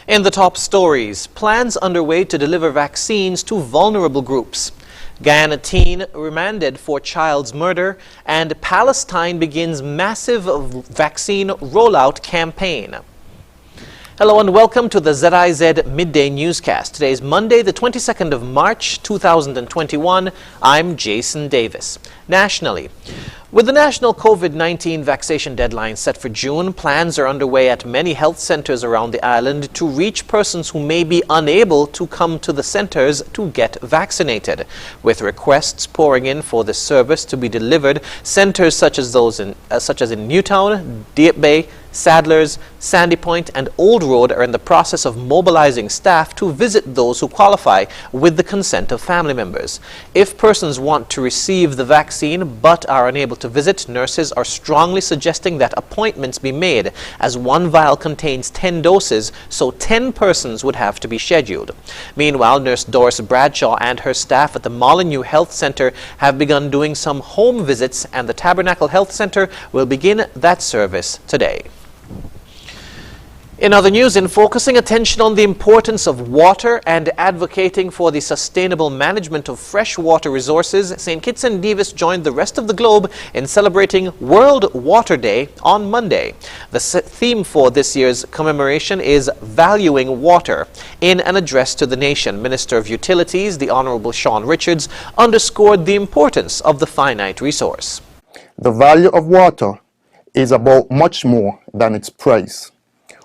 In the top stories, plans underway to deliver vaccines to vulnerable groups. Guyana teen remanded for child's murder, and Palestine begins massive vaccine rollout campaign. Hello and welcome to the ZIZ Midday Newscast. Today is Monday, the 22nd of March, 2021. I'm Jason Davis. Nationally, with the national COVID-19 vaccination deadline set for June, plans are underway at many health centers around the island to reach persons who may be unable to come to the centers to get vaccinated. With requests pouring in for the service to be delivered, centers such as in Newtown, Deep Bay, Sadlers, Sandy Point and Old Road are in the process of mobilizing staff to visit those who qualify with the consent of family members. If persons want to receive the vaccine but are unable to visit, nurses are strongly suggesting that appointments be made, as one vial contains 10 doses, so 10 persons would have to be scheduled. Meanwhile, Nurse Doris Bradshaw and her staff at the Molyneux Health Center have begun doing some home visits, and the Tabernacle Health Center will begin that service today. In other news, in focusing attention on the importance of water and advocating for the sustainable management of freshwater resources, St. Kitts and Nevis joined the rest of the globe in celebrating World Water Day on Monday. The theme for this year's commemoration is Valuing Water. In an address to the nation, Minister of Utilities, the Honorable Sean Richards, underscored the importance of the finite resource. The value of water is about much more than its price.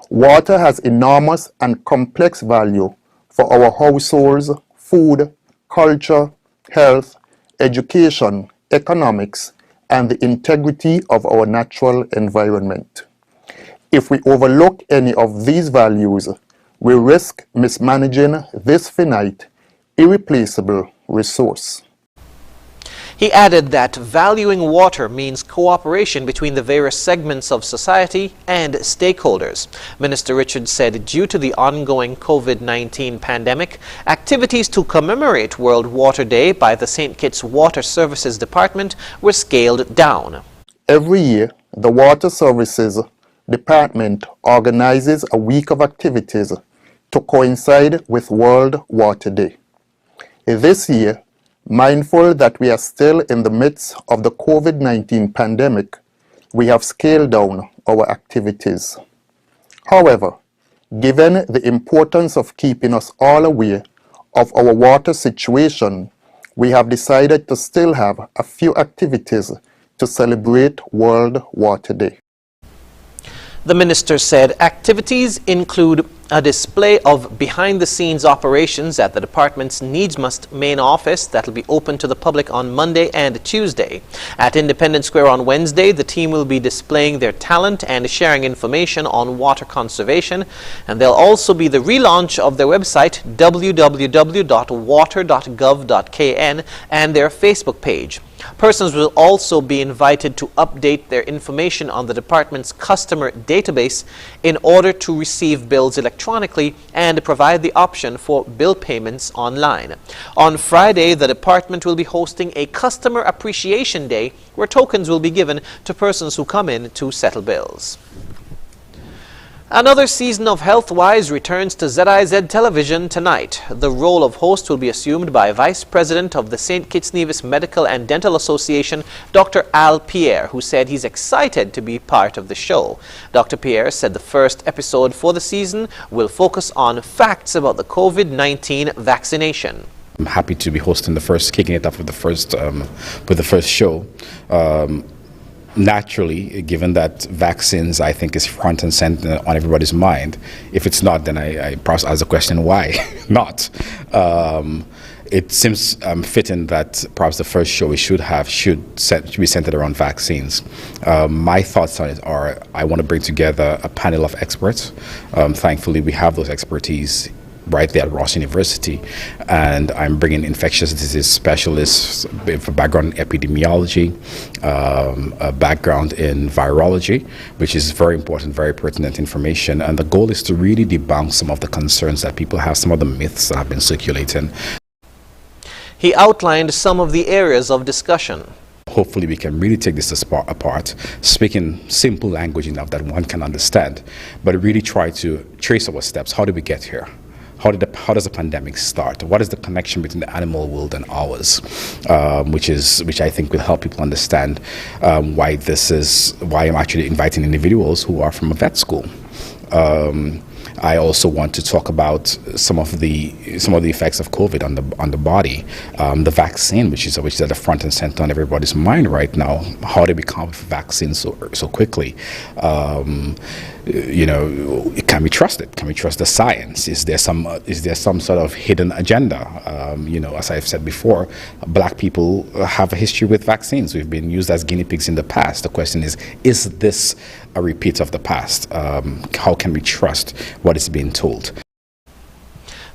Water has enormous and complex value for our households, food, culture, health, education, economics, and the integrity of our natural environment. If we overlook any of these values, we risk mismanaging this finite, irreplaceable resource. He added that valuing water means cooperation between the various segments of society and stakeholders. Minister Richards said due to the ongoing COVID-19 pandemic, activities to commemorate World Water Day by the St. Kitts Water Services Department were scaled down. Every year, the Water Services Department organizes a week of activities to coincide with World Water Day. This year, mindful that we are still in the midst of the COVID-19 pandemic, we have scaled down our activities. However, given the importance of keeping us all aware of our water situation, we have decided to still have a few activities to celebrate World Water Day. The minister said activities include a display of behind-the-scenes operations at the department's Needs Must main office that will be open to the public on Monday and Tuesday. At Independence Square on Wednesday, the team will be displaying their talent and sharing information on water conservation, and there'll also be the relaunch of their website www.water.gov.kn and their Facebook page. Persons will also be invited to update their information on the department's customer database in order to receive bills electronically and provide the option for bill payments online. On Friday, the department will be hosting a Customer Appreciation Day where tokens will be given to persons who come in to settle bills. Another season of Healthwise returns to ZIZ Television tonight. The role of host will be assumed by Vice President of the St. Kitts Nevis Medical and Dental Association, Dr. Al Pierre, who said he's excited to be part of the show. Dr. Pierre said the first episode for the season will focus on facts about the COVID-19 vaccination. I'm happy to be hosting kicking it off with the first show. Naturally, given that vaccines, I think, is front and center on everybody's mind. If it's not, then I perhaps ask the question, why not? It seems fitting that perhaps the first show we should be centered around vaccines. My thoughts on it are, I want to bring together a panel of experts. Thankfully, we have those expertise right there at Ross University, and I'm bringing infectious disease specialists with a background in epidemiology, a background in virology, which is very important, very pertinent information, and the goal is to really debunk some of the concerns that people have, some of the myths that have been circulating. He outlined some of the areas of discussion. hopefully we can really take this apart, speak in simple language enough that one can understand, but really try to trace our steps. How did we get here? How does the pandemic start? What is the connection between the animal world and ours? Which I think will help people understand why I'm actually inviting individuals who are from a vet school. I also want to talk about some of the effects of COVID on the body. The vaccine, which is at the front and center on everybody's mind right now. How did we come up with vaccines so quickly? Can we trust it? Can we trust the science? Is there some sort of hidden agenda? As I've said before, black people have a history with vaccines. We've been used as guinea pigs in the past. The question is this a repeat of the past? How can we trust what is being told?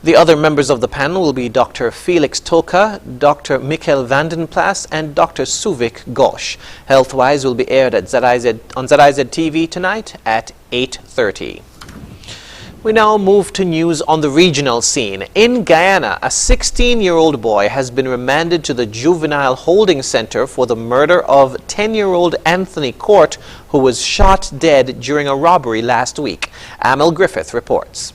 The other members of the panel will be Dr. Felix Toka, Dr. Mikkel Vandenplas, and Dr. Suvik Ghosh. Healthwise will be aired at on ZIZ TV tonight at 8:30. We now move to news on the regional scene. In Guyana, a 16-year-old boy has been remanded to the Juvenile Holding Center for the murder of 10-year-old Anthony Court, who was shot dead during a robbery last week. Amel Griffith reports.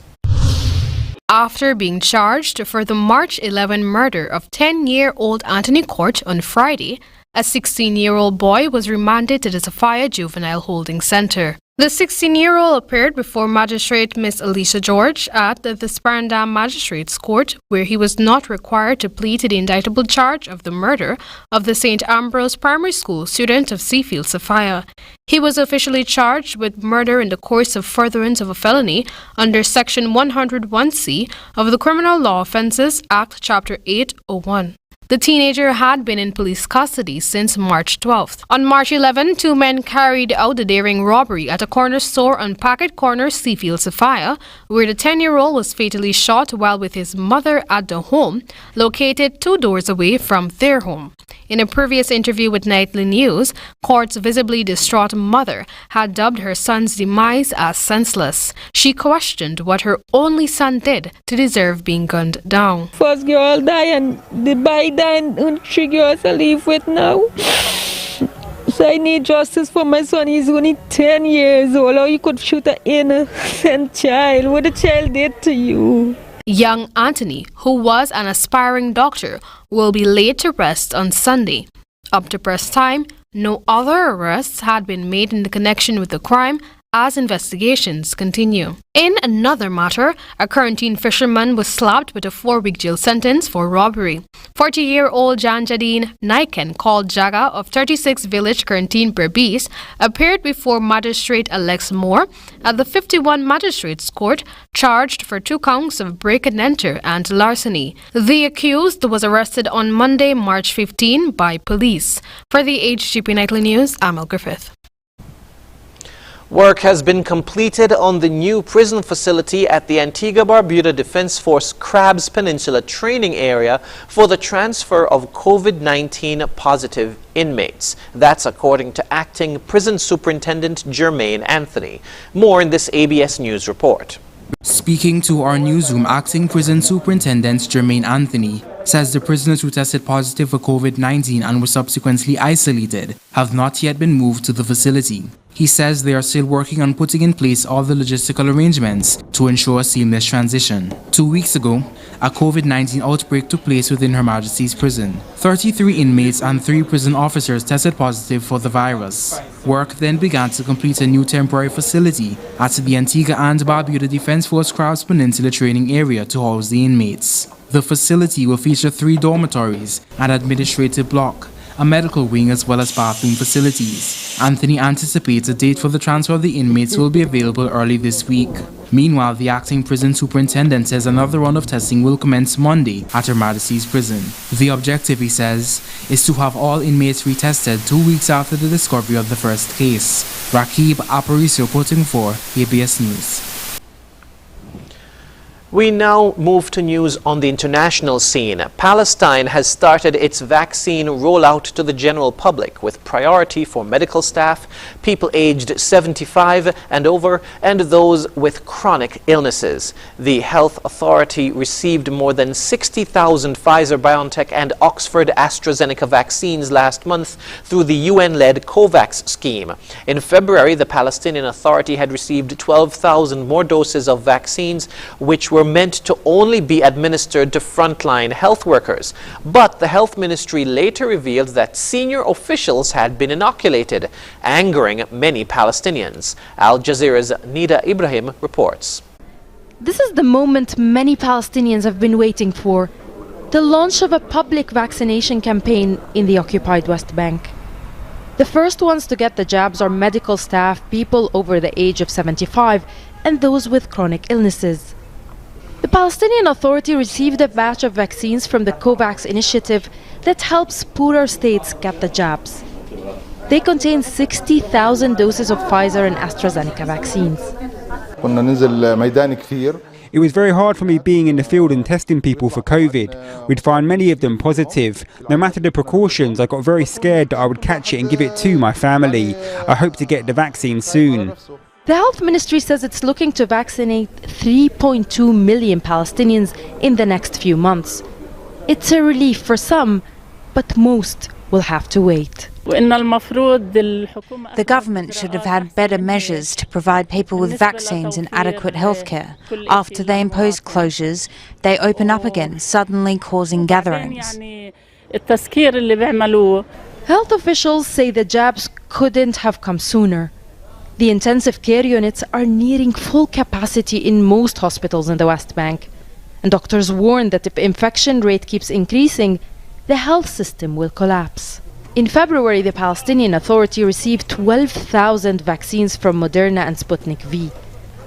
After being charged for the March 11 murder of 10-year-old Anthony Court on Friday, a 16-year-old boy was remanded to the Sophia Juvenile Holding Center. The 16-year-old appeared before Magistrate Miss Alicia George at the Sparendam Magistrates Court, where he was not required to plead to the indictable charge of the murder of the St. Ambrose Primary School student of Seafield, Sophia. He was officially charged with murder in the course of furtherance of a felony under Section 101C of the Criminal Law Offences Act, Chapter 801. The teenager had been in police custody since March 12th. On March 11, two men carried out the daring robbery at a corner store on Packet Corner, Seafield, Sophia, where the 10-year-old was fatally shot while with his mother at the home, located 2 doors away from their home. In a previous interview with Nightly News, Court's visibly distraught mother had dubbed her son's demise as senseless. She questioned what her only son did to deserve being gunned down. First girl died and the boy died and 3 girls I live with now. So I need justice for my son. He's only 10 years old. How you could shoot an innocent child? What the child did to you? Young Anthony, who was an aspiring doctor, will be laid to rest on Sunday. Up to press time, no other arrests had been made in connection with the crime as investigations continue. In another matter, a quarantine fisherman was slapped with a 4-week jail sentence for robbery. 40-year-old Janjadine Naiken, called Jaga of 36 Village Quarantine Berbice, appeared before Magistrate Alex Moore at the 51 Magistrates Court, charged for 2 counts of break and enter and larceny. The accused was arrested on Monday, March 15 by police. For the HGP Nightly News, Amel Griffith. Work has been completed on the new prison facility at the Antigua-Barbuda Defense Force Crabs Peninsula training area for the transfer of COVID-19 positive inmates. That's according to Acting Prison Superintendent Jermaine Anthony. More in this ABS News report. Speaking to our newsroom, Acting Prison Superintendent Jermaine Anthony says the prisoners who tested positive for COVID-19 and were subsequently isolated have not yet been moved to the facility. He says they are still working on putting in place all the logistical arrangements to ensure a seamless transition. 2 weeks ago, a COVID-19 outbreak took place within Her Majesty's prison. 33 inmates and 3 prison officers tested positive for the virus. Work then began to complete a new temporary facility at the Antigua and Barbuda Defense Force Crabs Peninsula training area to house the inmates. The facility will feature 3 dormitories, an administrative block, a medical wing as well as bathroom facilities. Anthony anticipates a date for the transfer of the inmates will be available early this week. Meanwhile, the acting prison superintendent says another round of testing will commence Monday at Her Majesty's prison. The objective, he says, is to have all inmates retested 2 weeks after the discovery of the first case. Rakib Aparicio reporting for ABS News. We now move to news on the international scene. Palestine has started its vaccine rollout to the general public with priority for medical staff, people aged 75 and over, and those with chronic illnesses. The health authority received more than 60,000 Pfizer-BioNTech and Oxford-AstraZeneca vaccines last month through the UN-led COVAX scheme. In February, the Palestinian Authority had received 12,000 more doses of vaccines, which were meant to only be administered to frontline health workers. But the health ministry later revealed that senior officials had been inoculated, angering many Palestinians. Al Jazeera's Nida Ibrahim reports. This is the moment many Palestinians have been waiting for, the launch of a public vaccination campaign in the occupied West Bank. The first ones to get the jabs are medical staff, people over the age of 75, and those with chronic illnesses. The Palestinian Authority received a batch of vaccines from the COVAX initiative that helps poorer states get the jabs. They contain 60,000 doses of Pfizer and AstraZeneca vaccines. It was very hard for me being in the field and testing people for COVID. We'd find many of them positive. No matter the precautions, I got very scared that I would catch it and give it to my family. I hope to get the vaccine soon. The health ministry says it's looking to vaccinate 3.2 million Palestinians in the next few months. It's a relief for some, but most will have to wait. The government should have had better measures to provide people with vaccines and adequate healthcare. After they impose closures, they open up again, suddenly causing gatherings. Health officials say the jabs couldn't have come sooner. The intensive care units are nearing full capacity in most hospitals in the West Bank. And doctors warn that if infection rate keeps increasing, the health system will collapse. In February, the Palestinian Authority received 12,000 vaccines from Moderna and Sputnik V.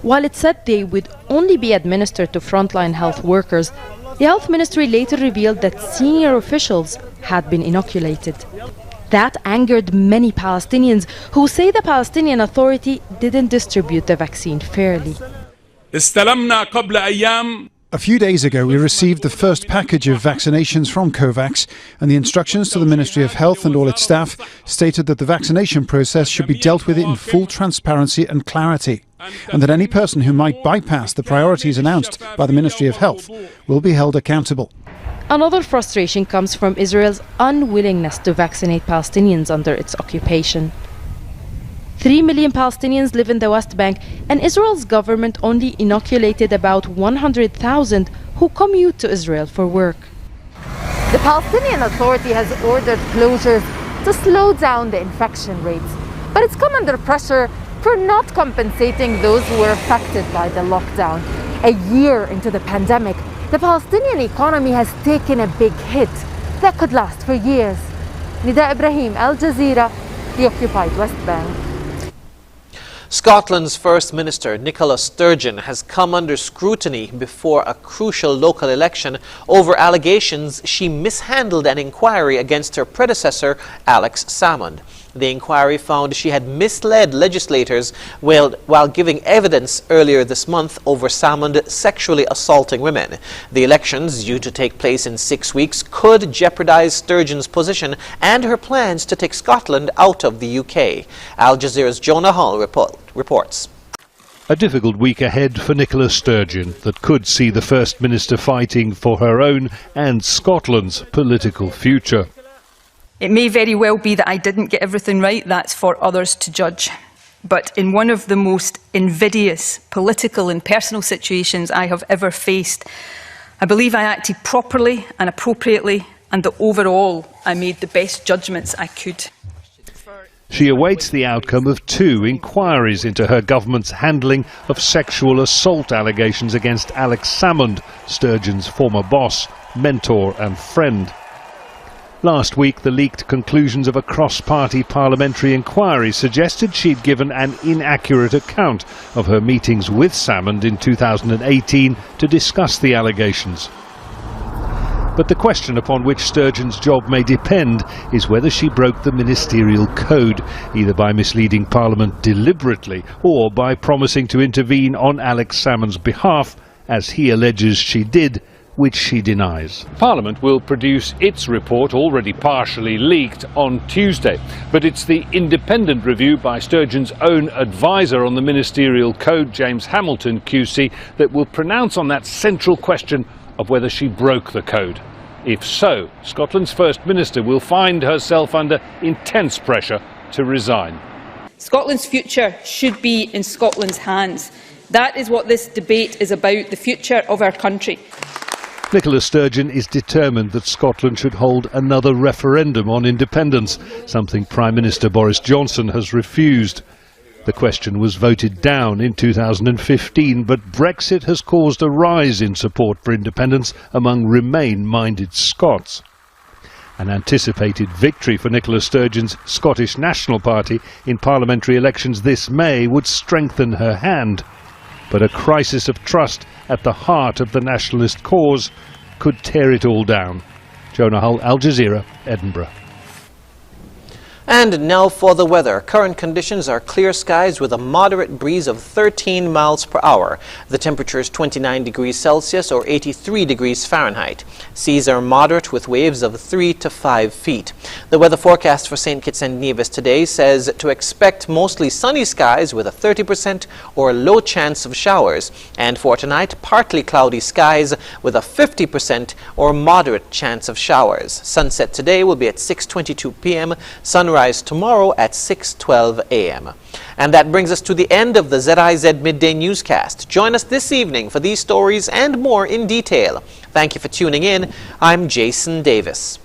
While it said they would only be administered to frontline health workers, the health ministry later revealed that senior officials had been inoculated. That angered many Palestinians who say the Palestinian Authority didn't distribute the vaccine fairly. A few days ago, we received the first package of vaccinations from COVAX, and the instructions to the Ministry of Health and all its staff stated that the vaccination process should be dealt with in full transparency and clarity, and that any person who might bypass the priorities announced by the Ministry of Health will be held accountable. Another frustration comes from Israel's unwillingness to vaccinate Palestinians under its occupation. 3 million Palestinians live in the West Bank, and Israel's government only inoculated about 100,000 who commute to Israel for work. The Palestinian Authority has ordered closures to slow down the infection rates, but it's come under pressure for not compensating those who were affected by the lockdown. A year into the pandemic, the Palestinian economy has taken a big hit that could last for years. Nida Ibrahim, Al Jazeera, the occupied West Bank. Scotland's First Minister Nicola Sturgeon has come under scrutiny before a crucial local election over allegations she mishandled an inquiry against her predecessor, Alex Salmond. The inquiry found she had misled legislators while giving evidence earlier this month over Salmond sexually assaulting women. The elections, due to take place in 6 weeks, could jeopardize Sturgeon's position and her plans to take Scotland out of the UK. Al Jazeera's Jonah Hall reports. A difficult week ahead for Nicola Sturgeon that could see the First Minister fighting for her own and Scotland's political future. It may very well be that I didn't get everything right, that's for others to judge. But in one of the most invidious political and personal situations I have ever faced, I believe I acted properly and appropriately, and that overall I made the best judgments I could. She awaits the outcome of 2 inquiries into her government's handling of sexual assault allegations against Alex Salmond, Sturgeon's former boss, mentor and friend. Last week, the leaked conclusions of a cross-party parliamentary inquiry suggested she'd given an inaccurate account of her meetings with Salmond in 2018 to discuss the allegations. But the question upon which Sturgeon's job may depend is whether she broke the ministerial code, either by misleading Parliament deliberately or by promising to intervene on Alex Salmond's behalf as he alleges she did, which she denies. Parliament will produce its report, already partially leaked, on Tuesday. But it's the independent review by Sturgeon's own advisor on the ministerial code, James Hamilton QC, that will pronounce on that central question of whether she broke the code. If so, Scotland's First Minister will find herself under intense pressure to resign. Scotland's future should be in Scotland's hands. That is what this debate is about, the future of our country. Nicola Sturgeon is determined that Scotland should hold another referendum on independence, something Prime Minister Boris Johnson has refused. The question was voted down in 2015, but Brexit has caused a rise in support for independence among Remain-minded Scots. An anticipated victory for Nicola Sturgeon's Scottish National Party in parliamentary elections this May would strengthen her hand. But a crisis of trust at the heart of the nationalist cause could tear it all down. Jonah Hull, Al Jazeera, Edinburgh. And now for the weather. Current conditions are clear skies with a moderate breeze of 13 miles per hour. The temperature is 29 degrees Celsius or 83 degrees Fahrenheit. Seas are moderate with waves of 3 to 5 feet. The weather forecast for St. Kitts and Nevis today says to expect mostly sunny skies with a 30% or low chance of showers. And for tonight, partly cloudy skies with a 50% or moderate chance of showers. Sunset today will be at 6:22 p.m. Sunrise tomorrow at 6:12 a.m. And that brings us to the end of the ZIZ Midday Newscast. Join us this evening for these stories and more in detail. Thank you for tuning in. I'm Jason Davis.